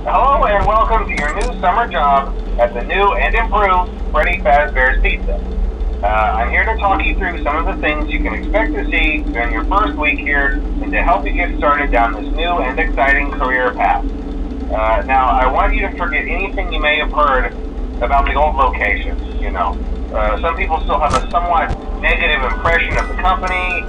Hello and welcome to your new summer job at the new and improved Freddy Fazbear's Pizza. I'm here to talk you through some of the things you can expect to see during your first week here and to help you get started down this new and exciting career path. Now, I want you to forget anything you may have heard about the old location. Some people still have a somewhat negative impression of the company.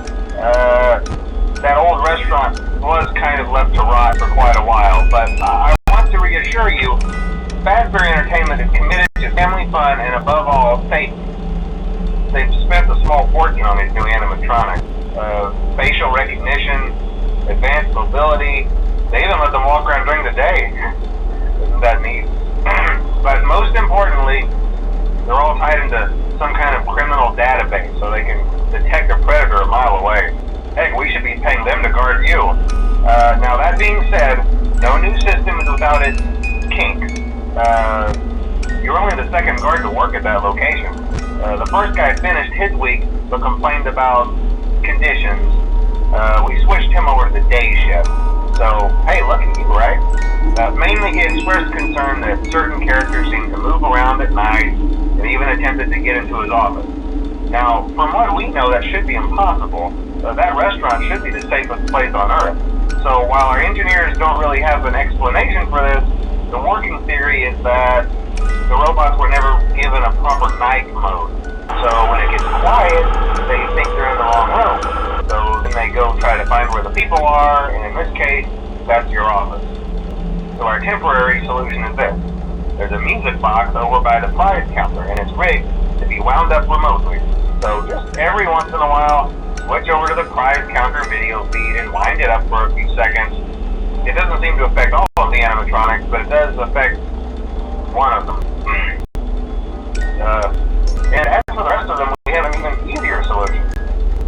That old restaurant was kind of left to rot for quite a while, but I want to reassure you, Fazbear Entertainment is committed to family fun and above all, safety. They've spent a small fortune on these new animatronics. Facial recognition, advanced mobility, they even let them walk around during the day. Isn't that neat? But most importantly, they're all tied into some kind of criminal database so they can detect a predator a mile away. Heck, we should be paying them to guard you. Now that being said, no new system is without its kinks. You're only the second guard to work at that location. The first guy finished his week but complained about conditions. We switched him over to the day shift. So, hey, look at you, right? Mainly he expressed concern that certain characters seemed to move around at night and even attempted to get into his office. Now, from what we know, that should be impossible. That restaurant should be the safest place on Earth. So while our engineers don't really have an explanation for this, the working theory is that the robots were never given a proper night mode. So when it gets quiet, they think they're in the wrong room. So then they go try to find where the people are, and in this case, that's your office. So our temporary solution is this. There's a music box over by the prize counter, and it's rigged to be wound up remotely. So just every once in a while, switch over to the prize counter video feed and wind it up for a few seconds. It doesn't seem to affect all of the animatronics, but it does affect one of them. And as for the rest of them, we have an even easier solution.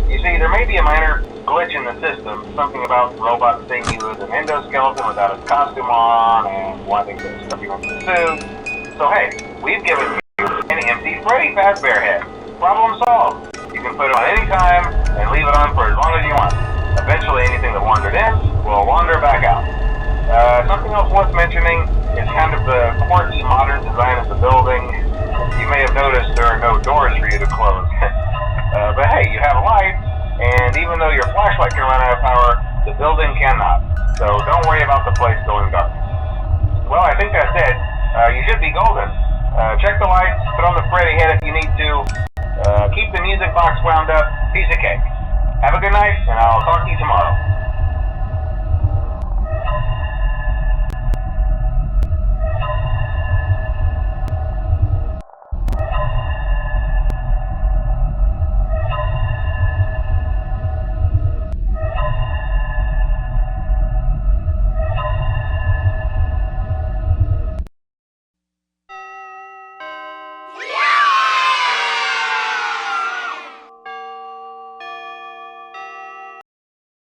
You see, there may be a minor glitch in the system, something about robots seeing you as an endoskeleton without its costume on and wanting to stuff you into the suit. So hey, we've given you an empty Freddy Fazbear head. Problem solved. You can put it on any time and leave it on for as long as you want. Eventually anything that wandered in will wander back out. Something else worth mentioning is kind of the quirky modern design of the building. You may have noticed there are no doors for you to close. But hey, you have lights, and even though your flashlight can run out of power, the building cannot. So don't worry about the place going dark. Well, I think that's it. You should be golden. Check the lights, put on the Freddy head if you need to. Keep the music box wound up. Piece of cake. Have a good night, and I'll talk to you tomorrow.